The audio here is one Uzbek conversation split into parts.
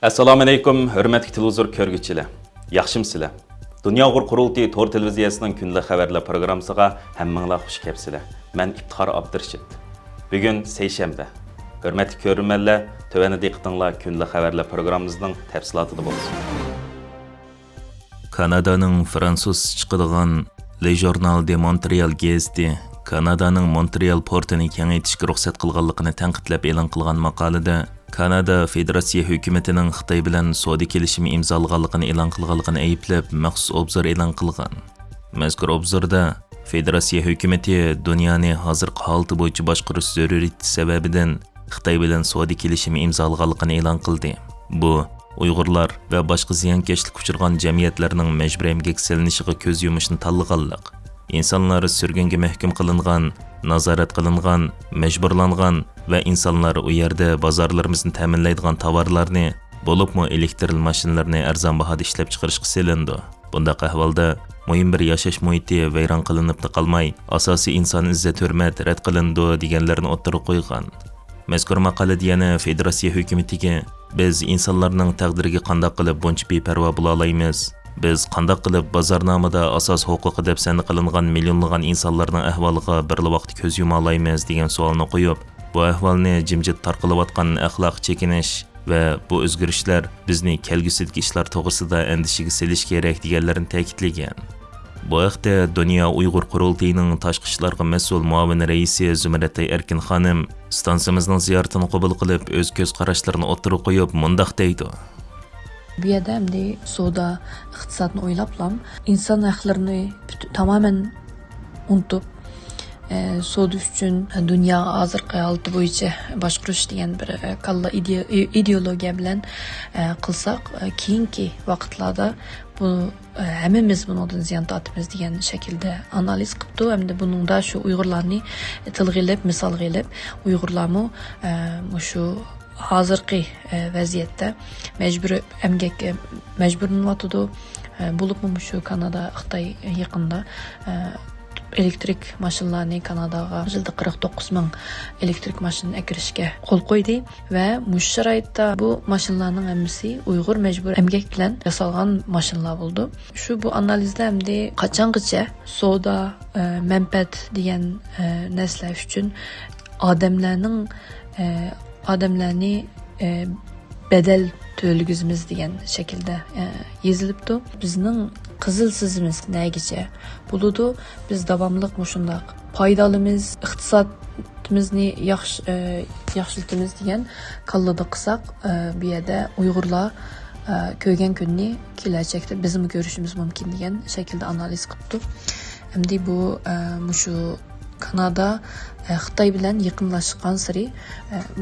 Assalomu alaykum, hurmatli televizor ko'rguvchilar. Yaxshimsizlar? Dunyo qurultiyi Tor televiziyasining kunlik xabarlar programmasiga hammanglar xush kelibsizlar. Men İftixor Abdurshid. Bugun seshanba. Hurmatli ko'ruvchilar, tövani diqqatinglar kunlik xabarlar programmamizning tafsilotida bo'lsin. Kanadaning fransuz chiqadigan Le Journal de Montreal gazeti Kanadaning Montreal portini kengaytirishga ruxsat qilganligini tanqidlab e'lon qilgan maqolada Kanada Federatsiya hukumatining Xitoy bilan savdo kelishimi imzolaganligini e'lon qilganligini ayblab maxsus obzor e'lon qilgan. Mazkur obzorda Federatsiya hukumati dunyoni hozirgi holati bo'yicha boshqarish zaruriyati sababidan Xitoy bilan savdo kelishimi imzolaganligini e'lon qildi. Bu Uyg'urlar va boshqa ziyonkashlik uchirgan jamiyatlarning majburiy emgak silinishiga ko'z yumishni tanlaganlik. İnsanlar sürgünge mahkum qilingan, nazorat qilingan, majburlangan va insonlar u yerda bozorlarimizni ta'minlaydigan tovarlarni, bo'libmi elektr mashinalarini arzon bahoda ishlab chiqarishga selindi. Bundaq ahvolda muhim bir yashash muhiti vayron qilinib qolmay, asosiy inson izzat hurmat rad qilindi deganlarni o'ttirib qo'ygan. Mazkur maqolada yana Federatsiya hukumatiga biz insonlarning taqdiriga qanday qilib buncha beparvo bo'la olamiz? Biz qanday qilib bozornomada asos huquqi deb sani qilingan millionlagan insonlarning ahvoliga bir vaqt ko'z yuma olamiz degan savolni qo'yib, bu ahvolni jimjit tarqilayotgan axloq chekinish va bu o'zgarishlar bizni kelgusidagi ishlar to'g'risida andishaga selish kerak deganlarini ta'kidlagan. Bu haqda Dunyo Uyg'ur qurultiyining tashqi ishlarga mas'ul muavin raisi Zumratay Erkin xonim stansiyamizning ziyoratini qabul qilib, o'z ko'z qarashlarini o'ttirib qo'yib, mundaq deydi. Bu yerda hamda savdo iqtisodni o'ylablam inson haqlarini tamamen unutib savdo uchun dunyo hozirgi holati bo'yicha boshqarish degan bir kalla ideologiya bilan qilsak keyingi vaqtlarda bu hammamiz bundan ziyon tortamiz degan shaklda analiz qilibdi. Hamda buningda shu Uyg'urlarni tilga ilib, misol qilib, Uyg'urlarmi shu hozirgi vaziyatda majbur emgakka majburlanayotdi. Bo'libmi shu Kanada Xitoy yaqinda elektrik mashinalarni Kanadaga yilda 49 ming elektrik mashina kirishga qo'l qo'ydi va mush sharoitda bu mashinalarning hammasi Uyg'ur majbur emgak bilan yasalgan mashinalar bo'ldi. Shu bu analizda hamda qachongacha savdo manfaat degan narsalar uchun odamlarni bedel to'lgizimiz degan shaklda yozilibdi. Bizning qizil sizimiz nagicha bo'ladi. Biz davomli mushundaq foydalimiz, iqtisodimizni yaxshiltimiz degan kallada qilsak, bu yerda Uyg'urlar ko'rgan kunni kelajakda bizmi ko'rishimiz mumkin degan shaklda analiz qilibdi. Endi bu shu Kanada Xitoy bilan yaqinlashgan sari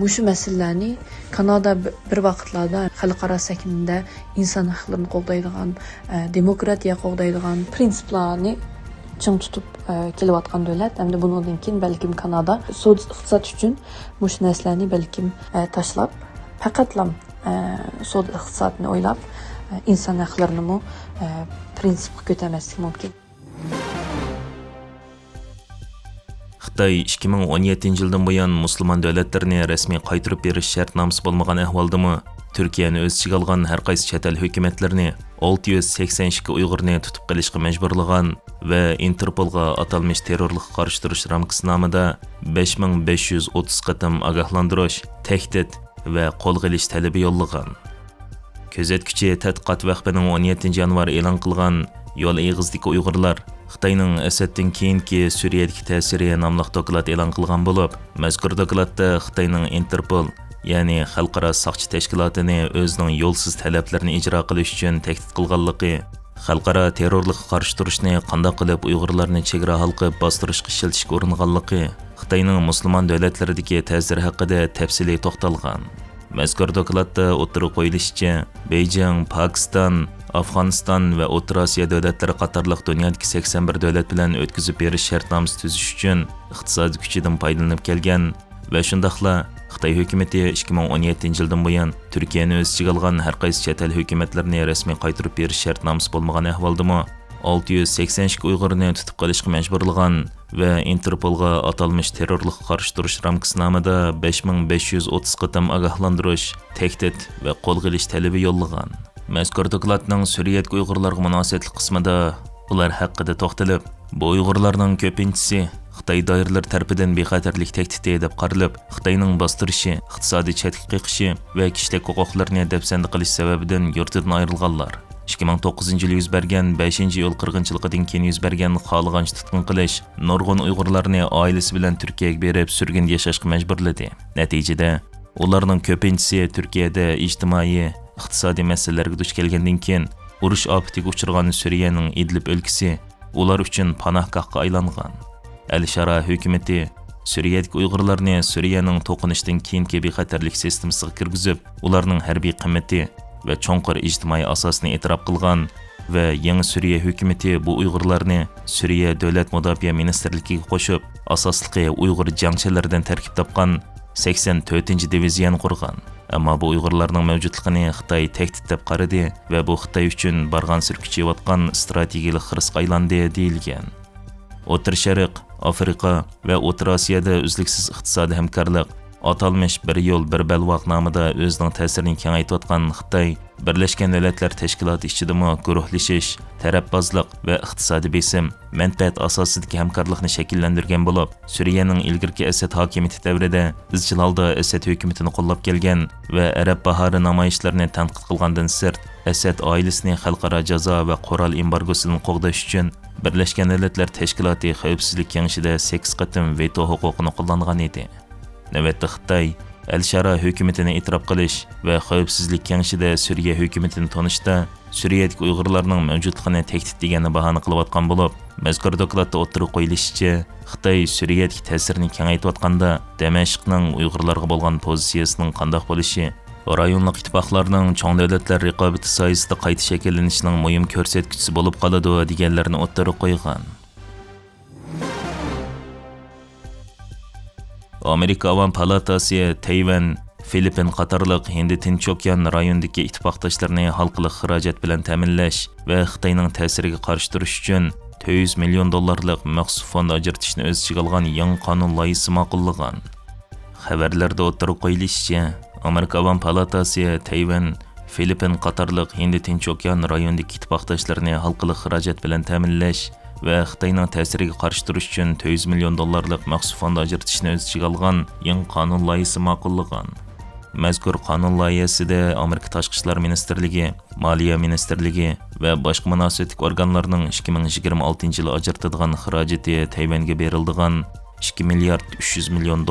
mushu masalalarni Kanada bir vaqtlarda xalqaro sahnada inson huquqlarini qo'llaydigan, demokratiya qo'llaydigan prinsiplarni ching tutib kelayotgan davlat. Hamda bundan keyin balkim Kanada iqtisod uchun mushu narsalarni balkim tashlab faqatlam savdo iqtisodni o'ylab inson huquqlarini prinsipga ko'tarmaslik mumkin. Xitoy 2017 yildan buyon musulmon davlatlarini rasmiy qaytarib berish shartnomasi bo'lmagan ahvoldami Turkiyani o'z ichiga olgan har qaysi chet el hukumatlarini 682 Uyg'urni tutib qilishga majburlagan va Interpolga atalmish terrorlikqa qarshi turish ramkasi nomida 5530 qatam ogohlantirish, tahdid va qo'lga olish talabi yo'llagan. Kuzatuvchi tadqiqot vaqtining 17 yanvar e'lon qilgan yo'l eg'izdagi Uyg'urlar Xitoyning Asaddan keyingi Suriyadagi ta'siri nomli doklad e'lon qilgan bo'lib, mazkur dokladda Xitoyning Interpol, ya'ni xalqaro soqchi tashkilotini o'zining yo'lsiz talablarini ijro qilish uchun tahdid qilganligi, xalqaro terrorlikqa qarshi turishni qanday qilib Uyg'urlarni chegara halqib bostirishga ishlatishga uringanligi, Xitoyning musulmon davlatlaridagi ta'siri haqida tafsiliy to'xtalgan. Mazkur dokladda o'ttirib qo'yilishicha, Beijing, Pokiston, Afg'oniston va O'rta Osiyo davlatlari qatorliq dunyodagi 81 davlat bilan o'tkazib berish shartnomasi tuzish uchun iqtisodiy kuchidan foydalanib kelgan va shundaqla Xitoy hukumati 2017 yildan buyon Turkiyani o'z ichiga olgan har qaysi chet el hukumatlarini rasmiy qaytarib berish shartnomasi bo'lmagan ahvoldami 682 Uyg'urni tutib qolishga majburlagan va Interpolga atalmış terrorlikqa qarshi turish ramkasnomada 5530 qitim ogohlantirish, tehdid va qo'lga olish talabi yo'llagan. Mazkur dokladning Suriyadagi Uyg'urlarga munosabatli qismida ular haqida to'xtalib, bu Uyg'urlarning ko'pinchisi Xitoy doiralari tarafidan bexatarlik tehdidi deb qaralib, Xitoyning bostirishi, iqtisodiy chetga qiqishi va kishilik huquqlarini dafsanda qilish sababidan yurtidan ayrilganlar. 2009 yuz bergan 5-iyul qirg'inchiligidan keyin yuz bergan xohlagancha tutqun qilish nurg'un Uyg'urlarni oilasi bilan Turkiyaga berib surgunda yashashga majburladi. Natijada ularning ko'pinchisi Turkiyada ijtimoiy, iqtisodiy masalalarga duch kelgandan keyin urush ofatiga uchragan Suriyaning Idlib o'lkasi ular uchun panohgohga aylangan. Al-Shara hukumati Suriyadagi Uyg'urlarni Suriyaning to'qinishdan keyingi bexatarlik sistemasiga kirgizib, ularning harbiy qimmati va cho'nqir ijtimoiy asosini e'tirof qilgan va yangi Suriya hukumati bu Uyg'urlarni Suriya davlat mudofaa ministrligiga qo'shib, asosliqi Uyg'ur jangchilaridan tarkib topgan 84-divizion qurgan. Ammo bu Uyg'urlarning mavjudligini Xitoy tehdid deb qaradi va bu Xitoy uchun bargan kuchayotgan strategik xirisga aylandi deyilgan. O'rta Sharq, Afrika va O'rta Osiyoda uzluksiz iqtisodiy hamkorlik atalmış bir yo'l bir balvoq nomida o'zining ta'sirini kengaytayotgan Xitoy Birlashgan Davlatlar Tashkiloti ichidami guruhlashish, tarafbozlik va iqtisodiy besim, manfaat asosidagi hamkorlikni shakllantirgan bo'lib, Suriyaning ilgirki Asad hokimiyati davrida izchil holda Asad hukumatini qo'llab kelgan va Arab bahori namoyishlarini tanqid qilgandan sirt, Asad oilasini xalqaro jazo va qurol embargosidan qo'g'dash uchun Birlashgan Davlatlar Tashkiloti Xavfsizlik kengashida 8 qatim veto huquqini qo'llangan edi. Navbatda Xitoy Al-Shara hukumatini e'tirof qilish va Xavfsizlik kengashida Suriya hukumatini tanishda Suriyadagi Uyg'urlarning mavjudligini tehdid deganni bahona qilayotgan bo'lib, mazkur dokladda o'tirib qo'yilishicha, Xitoy Suriyadagi ta'sirini kengaytayotganda Damashqning Uyg'urlarga bo'lgan pozitsiyasining qanday bo'lishi, rayonlik ittifoqlarning cho'ng davlatlar raqobati soyasida qayta shakllanishining muhim ko'rsatkichi bo'lib qoladi deganlarni o'tirib qo'ygan. Amerika Avam Palatasi Tayvan, Filippin qatorliq Hind Tinch okean rayonidagi ittifoqdoshlarini xalqlik xarajat bilan ta'minlash va Xitoyning ta'siriga qarshi turish uchun $200 million maxsus fond ajratishni o'z ichiga olgan yangi qonun loyihasi ma'qullagan. Xabarlarda o'tirib qo'yilishicha, Amerika Avam Palatasi Tayvan, Filippin qatorliq Hind Tinch okean rayonidagi ittifoqdoshlarini xalqlik xarajat bilan ta'minlash va Xitoyning ta'siriga qarshi turish uchun $200 million maxsus fond ajratishni o'z ichiga olgan yangi qonun loyihasi ma'qullagan. Mazkur qonun loyihasida Amerika Tashqi ishlar ministrligi, Moliya ministrligi va boshqa munosabatli organlarning 2026 yil ajratadigan xarajati Tayvanga beriladigan $2 milliard 300 million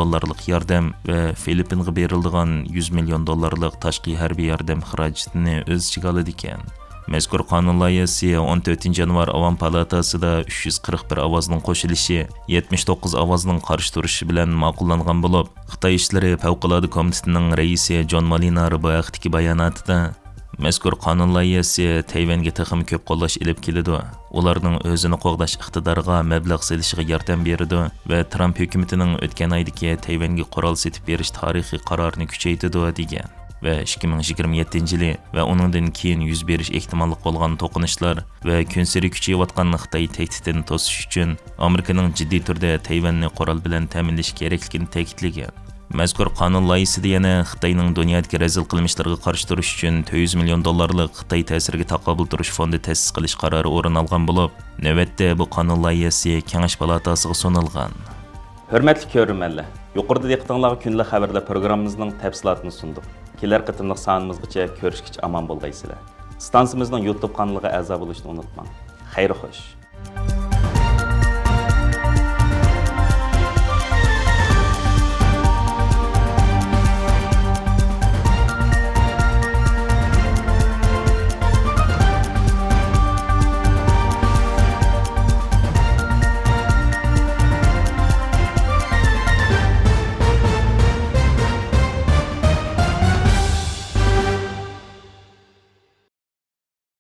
yordam va Filippinga beriladigan $100 million tashqi harbiy yordam xarajatini o'z ichiga oladi ekan. Mazkur qonun loyihasi 14 yanvar Avam Palatasida 341 ovozning qo'shilishi, 79 ovozning qarshi turishi bilan ma'qullangan bo'lib, Xitoy ishlari favqulodda komitetining raisi John Molinar bu haqdagi bayonotida mazkur qonun loyihasi Tayvanga texim ko'p qo'llash ilib keladi. Ularning o'zini qo'g'dash iqtidoriga mablag' solishiga yordam beradi va Trump hukumatining o'tgan oydagi Tayvanga qurol setib berish tarixiy qarorini kuchaytirdi degan. Va 2027 yili va uningdan keyin yuz berish ehtimolli bo'lgan to'qinishlar va kunsari kuchayayotgan Xitoy tehdidini to'sish uchun Amerikaning jiddiy turda Tayvanni qurol bilan ta'minlash kerakligini ta'kidlagan. Mazkur qonun loyihasida yana Xitoyning dunyodagi razil qilmishlarga qarshi turish uchun $200 million Xitoy ta'siriga taqobil turish fondi ta'sis qilish qarori o'rin olgan bo'lib, navbatda bu qonun loyihasi Kengash palatasiga sunilgan. Hurmatli ko'ruvchilar, yuqorida diqqatingizga kunlik xabarlar programmamizning tafsilotini sundik. Kelar qitimliq sonimizgacha ko'rishgacha omon bo'lgaysizlar. Stansiyamizning YouTube kanaliga a'zo bo'lishni unutmang. Xayr xo'sh.